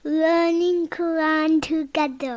learning Quran together.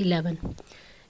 11।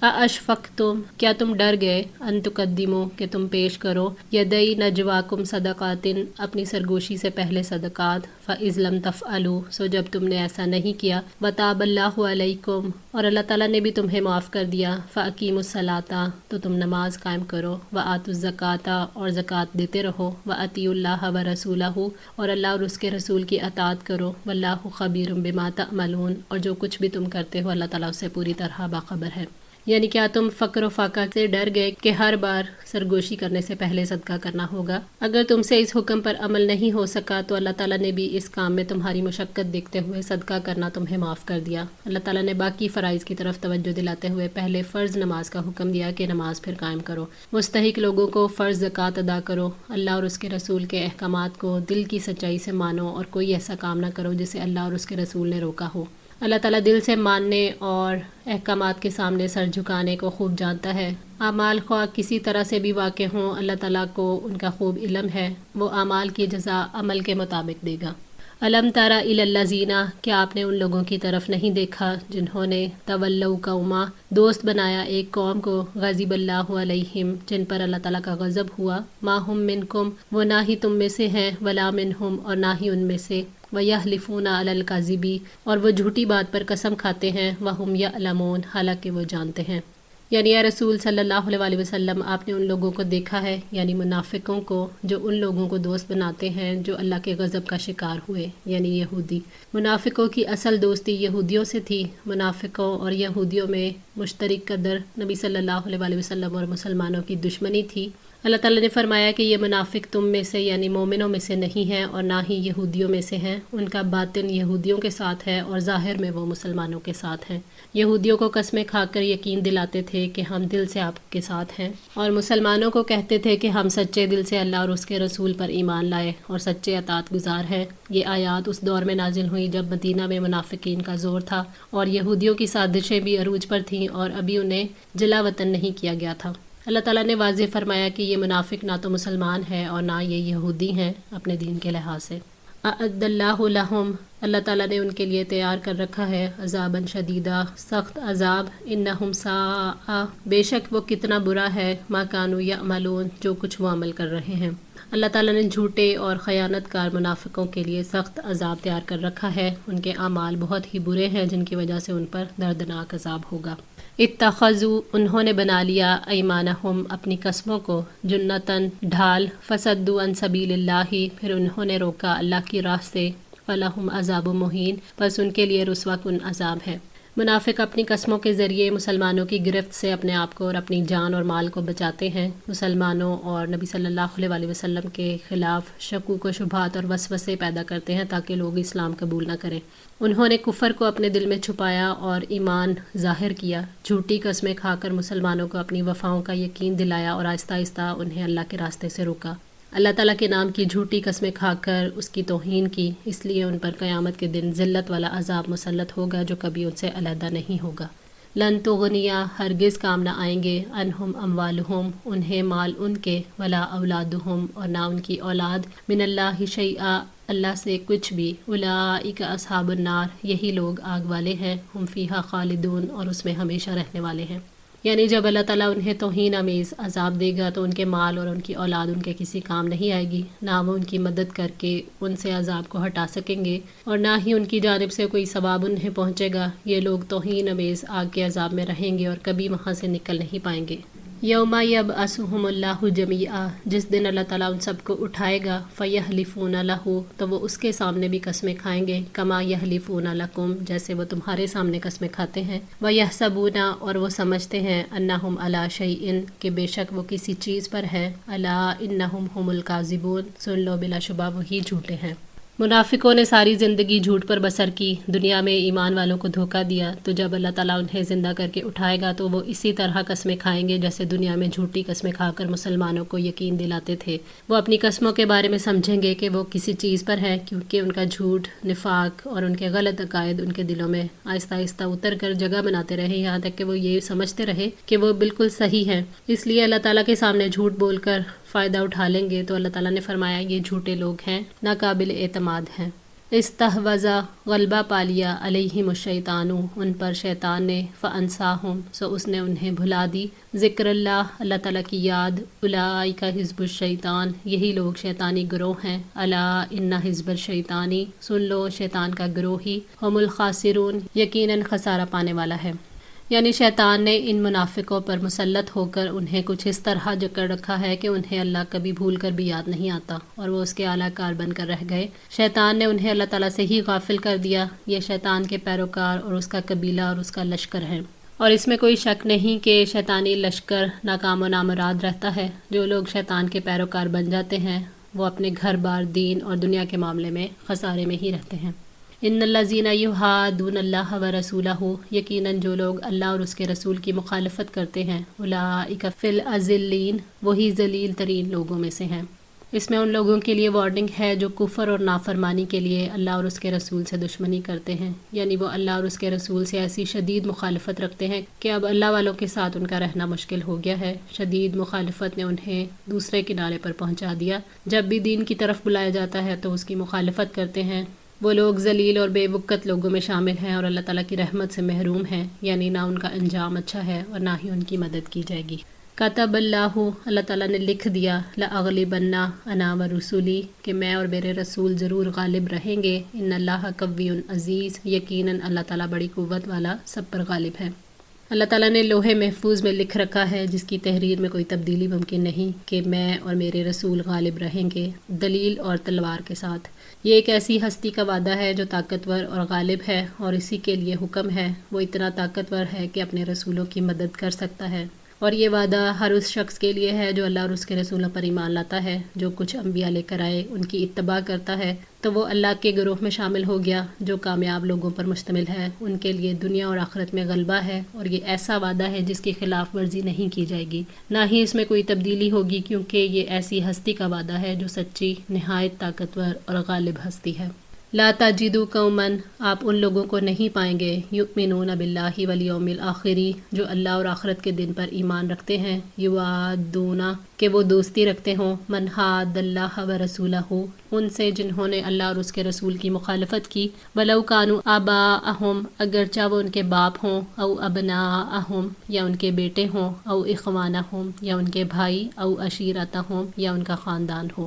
اشفقتم کیا تم ڈر گئے ان تقدمو کہ تم پیش کرو یدئی نجواکم صدقاتن اپنی سرگوشی سے پہلے صدقات فاذ لم تفعلوا سو جب تم نے ایسا نہیں کیا وتاب اللہ علیکم اور اللہ تعالیٰ نے بھی تمہیں معاف کر دیا فاقیموا الصلاۃ تو تم نماز قائم کرو وآتوا الزکاۃ اور زکوٰۃ دیتے رہو واطیعوا اللہ ورسولہ اور اللہ اور اس کے رسول کی اطاعت کرو واللہ خبیر بما تعملون اور جو کچھ بھی تم کرتے ہو اللہ تعالیٰ اس سے پوری طرح باخبر ہے۔ یعنی کیا تم فقر و فاقہ سے ڈر گئے کہ ہر بار سرگوشی کرنے سے پہلے صدقہ کرنا ہوگا؟ اگر تم سے اس حکم پر عمل نہیں ہو سکا تو اللہ تعالیٰ نے بھی اس کام میں تمہاری مشقت دیکھتے ہوئے صدقہ کرنا تمہیں معاف کر دیا۔ اللہ تعالیٰ نے باقی فرائض کی طرف توجہ دلاتے ہوئے پہلے فرض نماز کا حکم دیا کہ نماز پھر قائم کرو، مستحق لوگوں کو فرض زکوٰۃ ادا کرو، اللہ اور اس کے رسول کے احکامات کو دل کی سچائی سے مانو اور کوئی ایسا کام نہ کرو جسے اللہ اور اس کے رسول نے روکا ہو۔ اللہ تعالیٰ دل سے ماننے اور احکامات کے سامنے سر جھکانے کو خوب جانتا ہے۔ اعمال خواہ کسی طرح سے بھی واقع ہوں اللہ تعالیٰ کو ان کا خوب علم ہے، وہ اعمال کی جزا عمل کے مطابق دے گا۔ الم تر الی الذین کیا آپ نے ان لوگوں کی طرف نہیں دیکھا جنہوں نے تولوا قوما دوست بنایا ایک قوم کو غضب اللہ علیہم جن پر اللہ تعالیٰ کا غضب ہوا، ما ہم منکم وہ نہ ہی تم میں سے ہیں ولا منہم اور نہ ہی ان میں سے، وَيَحْلِفُونَ عَلَى الْكَذِبِ اور وہ جھوٹی بات پر قسم کھاتے ہیں، وَهُمْ يَعْلَمُونَ حالانکہ وہ جانتے ہیں۔ یعنی اے رسول صلی اللہ علیہ وسلم آپ نے ان لوگوں کو دیکھا ہے، یعنی منافقوں کو جو ان لوگوں کو دوست بناتے ہیں جو اللہ کے غضب کا شکار ہوئے، یعنی یہودی۔ منافقوں کی اصل دوستی یہودیوں سے تھی، منافقوں اور یہودیوں میں مشترک قدر نبی صلی اللہ علیہ وسلم اور مسلمانوں کی دشمنی تھی۔ اللہ تعالیٰ نے فرمایا کہ یہ منافق تم میں سے یعنی مومنوں میں سے نہیں ہیں اور نہ ہی یہودیوں میں سے ہیں، ان کا باطن یہودیوں کے ساتھ ہے اور ظاہر میں وہ مسلمانوں کے ساتھ ہیں۔ یہودیوں کو قسمیں کھا کر یقین دلاتے تھے کہ ہم دل سے آپ کے ساتھ ہیں، اور مسلمانوں کو کہتے تھے کہ ہم سچے دل سے اللہ اور اس کے رسول پر ایمان لائے اور سچے اطاعت گزار ہیں۔ یہ آیات اس دور میں نازل ہوئی جب مدینہ میں منافقین کا زور تھا اور یہودیوں کی سازشیں بھی عروج پر تھیں اور ابھی انہیں جلا وطن نہیں کیا گیا تھا۔ اللہ تعالیٰ نے واضح فرمایا کہ یہ منافق نہ تو مسلمان ہے اور نہ یہ یہودی ہیں اپنے دین کے لحاظ سے۔ اعد اللہ لہم اللہ تعالیٰ نے ان کے لیے تیار کر رکھا ہے عذابا شدیدہ سخت عذاب، انہم ساء بے شک وہ کتنا برا ہے ما کانوا یعملون جو کچھ وہ عمل کر رہے ہیں۔ اللہ تعالیٰ نے جھوٹے اور خیانت کار منافقوں کے لیے سخت عذاب تیار کر رکھا ہے، ان کے اعمال بہت ہی برے ہیں جن کی وجہ سے ان پر دردناک عذاب ہوگا۔ اتخذوا انہوں نے بنا لیا ایمانہم اپنی قسموں کو جنتاً ڈھال، فصدوا عن سبیل اللہ پھر انہوں نے روکا اللہ کی راہ سے، فلہم عذاب مہین پس ان کے لیے رسوا کن عذاب ہے۔ منافق اپنی قسموں کے ذریعے مسلمانوں کی گرفت سے اپنے آپ کو اور اپنی جان اور مال کو بچاتے ہیں، مسلمانوں اور نبی صلی اللہ علیہ وسلم کے خلاف شکوک و شبہات اور وسوسے پیدا کرتے ہیں تاکہ لوگ اسلام قبول نہ کریں۔ انہوں نے کفر کو اپنے دل میں چھپایا اور ایمان ظاہر کیا، جھوٹی قسمیں کھا کر مسلمانوں کو اپنی وفاؤں کا یقین دلایا اور آہستہ آہستہ انہیں اللہ کے راستے سے روکا۔ اللہ تعالیٰ کے نام کی جھوٹی قسمیں کھا کر اس کی توہین کی، اس لیے ان پر قیامت کے دن ذلت والا عذاب مسلط ہوگا جو کبھی ان سے علیحدہ نہیں ہوگا۔ لن تغنیا ہرگز کام نہ آئیں گے انہم اموالہم انہیں مال ان کے، ولا اولادہم اور نہ ان کی اولاد، من اللہ شیئا اللہ سے کچھ بھی، اولئک اصحاب النار یہی لوگ آگ والے ہیں، ہم فیہا خالدون اور اس میں ہمیشہ رہنے والے ہیں۔ یعنی جب اللہ تعالیٰ انہیں توہین آمیز عذاب دے گا تو ان کے مال اور ان کی اولاد ان کے کسی کام نہیں آئے گی، نہ وہ ان کی مدد کر کے ان سے عذاب کو ہٹا سکیں گے اور نہ ہی ان کی جانب سے کوئی ثواب انہیں پہنچے گا۔ یہ لوگ توہین آمیز آگ کے عذاب میں رہیں گے اور کبھی وہاں سے نکل نہیں پائیں گے۔ یوم یبعثہم اللہ جمیعا جس دن اللہ تعالیٰ ان سب کو اٹھائے گا، فیحلفون لہ تو وہ اس کے سامنے بھی قسمیں کھائیں گے، کما یحلفون لکم جیسے وہ تمہارے سامنے قسمیں کھاتے ہیں، ویحسبون اور وہ سمجھتے ہیں، انہم علی شیء کہ بے شک وہ کسی چیز پر ہے، الا انہم هم الکاذبون سن لو بلا شبہ وہی جھوٹے ہیں۔ منافقوں نے ساری زندگی جھوٹ پر بسر کی، دنیا میں ایمان والوں کو دھوکہ دیا، تو جب اللہ تعالیٰ انہیں زندہ کر کے اٹھائے گا تو وہ اسی طرح قسمیں کھائیں گے جیسے دنیا میں جھوٹی قسمیں کھا کر مسلمانوں کو یقین دلاتے تھے۔ وہ اپنی قسموں کے بارے میں سمجھیں گے کہ وہ کسی چیز پر ہے، کیونکہ ان کا جھوٹ، نفاق اور ان کے غلط عقائد ان کے دلوں میں آہستہ آہستہ اتر کر جگہ بناتے رہے، یہاں تک کہ وہ یہ سمجھتے رہے کہ وہ بالکل صحیح ہیں، اس لیے اللہ تعالیٰ کے سامنے جھوٹ بول کر فائدہ اٹھا لیں گے۔ تو اللہ تعالیٰ نے فرمایا یہ جھوٹے لوگ ہیں، ناقابل اعتماد ہیں۔ استحوذا غلبہ پا لیا علیہم الشیطان، ان پر شیطان نے، فانساہم، سو اس نے انہیں بھلا دی، ذکر اللہ، اللہ تعالیٰ کی یاد، اولئک حزب الشیطان، یہی لوگ شیطانی گروہ ہیں، الا ان حزب الشیطانی، سن لو شیطان کا گروہ ہی، ہم الخاسرون، یقیناً خسارہ پانے والا ہے۔ یعنی شیطان نے ان منافقوں پر مسلط ہو کر انہیں کچھ اس طرح جکڑ رکھا ہے کہ انہیں اللہ کبھی بھول کر بھی یاد نہیں آتا اور وہ اس کے اعلیٰ کار بن کر رہ گئے۔ شیطان نے انہیں اللہ تعالیٰ سے ہی غافل کر دیا۔ یہ شیطان کے پیروکار اور اس کا قبیلہ اور اس کا لشکر ہے، اور اس میں کوئی شک نہیں کہ شیطانی لشکر ناکام و نامراد رہتا ہے۔ جو لوگ شیطان کے پیروکار بن جاتے ہیں وہ اپنے گھر بار، دین اور دنیا کے معاملے میں خسارے میں ہی رہتے ہیں۔ ان الذین یحادون اللہ ورسولہ، یقیناً جو لوگ اللہ اور اس کے رسول کی مخالفت کرتے ہیں، اولئک فی الاذلین، وہی ذلیل ترین لوگوں میں سے ہیں۔ اس میں ان لوگوں کے لیے وارننگ ہے جو کفر اور نافرمانی کے لیے اللہ اور اس کے رسول سے دشمنی کرتے ہیں، یعنی وہ اللہ اور اس کے رسول سے ایسی شدید مخالفت رکھتے ہیں کہ اب اللہ والوں کے ساتھ ان کا رہنا مشکل ہو گیا ہے۔ شدید مخالفت نے انہیں دوسرے کنارے پر پہنچا دیا۔ جب بھی دین کی طرف بلایا جاتا ہے تو اس کی مخالفت کرتے ہیں۔ وہ لوگ ذلیل اور بے وقت لوگوں میں شامل ہیں اور اللہ تعالیٰ کی رحمت سے محروم ہیں، یعنی نہ ان کا انجام اچھا ہے اور نہ ہی ان کی مدد کی جائے گی۔ کتب اللہ، اللہ تعالیٰ نے لکھ دیا، لأغلبن انا ورسولی، کہ میں اور میرے رسول ضرور غالب رہیں گے، ان اللہ قوی عزیز، یقیناً اللہ تعالیٰ بڑی قوت والا، سب پر غالب ہے۔ اللہ تعالیٰ نے لوح محفوظ میں لکھ رکھا ہے، جس کی تحریر میں کوئی تبدیلی ممکن نہیں، کہ میں اور میرے رسول غالب رہیں گے، دلیل اور تلوار کے ساتھ۔ یہ ایک ایسی ہستی کا وعدہ ہے جو طاقتور اور غالب ہے، اور اسی کے لیے حکم ہے۔ وہ اتنا طاقتور ہے کہ اپنے رسولوں کی مدد کر سکتا ہے، اور یہ وعدہ ہر اس شخص کے لیے ہے جو اللہ اور اس کے رسولوں پر ایمان لاتا ہے۔ جو کچھ انبیاء لے کر آئے ان کی اتباع کرتا ہے تو وہ اللہ کے گروہ میں شامل ہو گیا۔ جو کامیاب لوگوں پر مشتمل ہے ان کے لیے دنیا اور آخرت میں غلبہ ہے، اور یہ ایسا وعدہ ہے جس کی خلاف ورزی نہیں کی جائے گی، نہ ہی اس میں کوئی تبدیلی ہوگی، کیونکہ یہ ایسی ہستی کا وعدہ ہے جو سچی، نہایت طاقتور اور غالب ہستی ہے۔ لا تجدوا قوما، آپ ان لوگوں کو نہیں پائیں گے، یؤمنون باللہ والیوم الآخر، جو اللہ اور آخرت کے دن پر ایمان رکھتے ہیں، یوادون، کہ وہ دوستی رکھتے ہوں، من حاد اللہ ورسولہ، ان سے جنہوں نے اللہ اور اس کے رسول کی مخالفت کی، ولو کانوا آباءہم، اگرچہ وہ ان کے باپ ہوں، او ابناءہم، یا ان کے بیٹے ہوں، او اخوانہم، یا ان کے بھائی، او عشیرتہم، یا ان کا خاندان ہو۔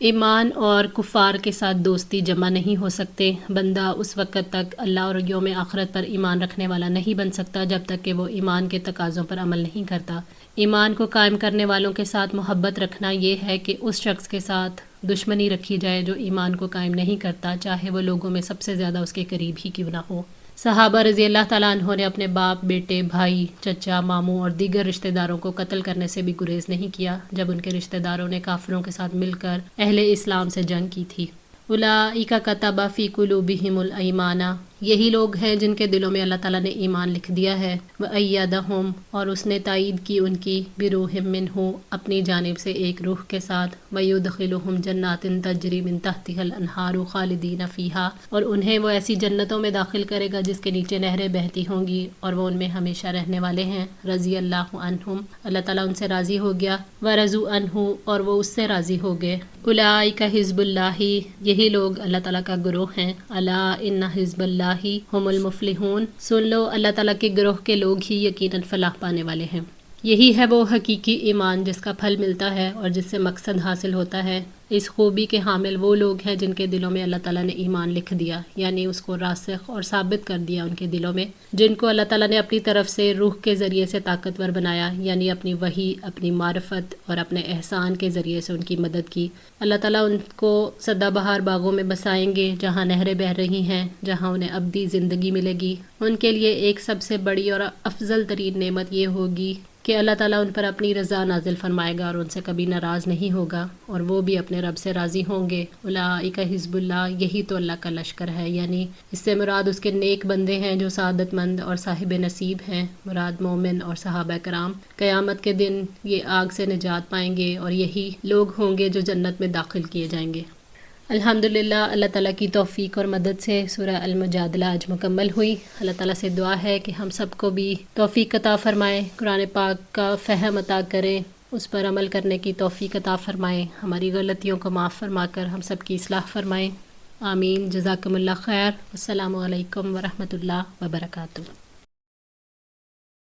ایمان اور کفار کے ساتھ دوستی جمع نہیں ہو سکتے۔ بندہ اس وقت تک اللہ اور یوم آخرت پر ایمان رکھنے والا نہیں بن سکتا جب تک کہ وہ ایمان کے تقاضوں پر عمل نہیں کرتا۔ ایمان کو قائم کرنے والوں کے ساتھ محبت رکھنا یہ ہے کہ اس شخص کے ساتھ دشمنی رکھی جائے جو ایمان کو قائم نہیں کرتا، چاہے وہ لوگوں میں سب سے زیادہ اس کے قریب ہی کیوں نہ ہو۔ صحابہ رضی اللہ تعالیٰ عنہ نے اپنے باپ، بیٹے، بھائی، چچا، ماموں اور دیگر رشتہ داروں کو قتل کرنے سے بھی گریز نہیں کیا جب ان کے رشتہ داروں نے کافروں کے ساتھ مل کر اہل اسلام سے جنگ کی تھی۔ اولئک کتب فی قلوبہم الایمان، یہی لوگ ہیں جن کے دلوں میں اللہ تعالیٰ نے ایمان لکھ دیا ہے، وایدہم، اور اس نے تائید کی ان کی، بروح منہ، اپنی جانب سے ایک روح کے ساتھ، ویدخلہم جنات تجری من تحتہا الانہار خالدین فیہا، اور انہیں وہ ایسی جنتوں میں داخل کرے گا جس کے نیچے نہریں بہتی ہوں گی اور وہ ان میں ہمیشہ رہنے والے ہیں۔ رضی اللہ عنہم، اللہ تعالیٰ ان سے راضی ہو گیا، ورضوا عنہ، اور وہ اس سے راضی ہو گئے۔ اولئک حزب اللہ، یہی لوگ اللہ تعالیٰ کا گروہ ہیں، الا ان حزب اللہ ہم المفلحون، سن لو اللہ تعالیٰ کے گروہ کے لوگ ہی یقیناً فلاح پانے والے ہیں۔ یہی ہے وہ حقیقی ایمان جس کا پھل ملتا ہے اور جس سے مقصد حاصل ہوتا ہے۔ اس خوبی کے حامل وہ لوگ ہیں جن کے دلوں میں اللہ تعالیٰ نے ایمان لکھ دیا، یعنی اس کو راسخ اور ثابت کر دیا ان کے دلوں میں، جن کو اللہ تعالیٰ نے اپنی طرف سے روح کے ذریعے سے طاقتور بنایا، یعنی اپنی وحی، اپنی معرفت اور اپنے احسان کے ذریعے سے ان کی مدد کی۔ اللہ تعالیٰ ان کو سدا بہار باغوں میں بسائیں گے جہاں نہریں بہہ رہی ہیں، جہاں انہیں ابدی زندگی ملے گی۔ ان کے لیے ایک سب سے بڑی اور افضل ترین نعمت یہ ہوگی کہ اللہ تعالیٰ ان پر اپنی رضا نازل فرمائے گا اور ان سے کبھی ناراض نہیں ہوگا، اور وہ بھی اپنے رب سے راضی ہوں گے۔ اولئک حزب اللہ، یہی تو اللہ کا لشکر ہے، یعنی اس سے مراد اس کے نیک بندے ہیں جو سعادت مند اور صاحب نصیب ہیں، مراد مومن اور صحابہ کرام۔ قیامت کے دن یہ آگ سے نجات پائیں گے اور یہی لوگ ہوں گے جو جنت میں داخل کیے جائیں گے۔ الحمدللہ، اللہ تعالیٰ کی توفیق اور مدد سے سورہ المجادلہ آج مکمل ہوئی۔ اللہ تعالیٰ سے دعا ہے کہ ہم سب کو بھی توفیق عطا فرمائے، قرآن پاک کا فہم عطا کریں، اس پر عمل کرنے کی توفیق عطا فرمائے، ہماری غلطیوں کو معاف فرما کر ہم سب کی اصلاح فرمائیں۔ آمین. جزاکم اللہ خیر. السلام علیکم ورحمۃ اللہ وبرکاتہ.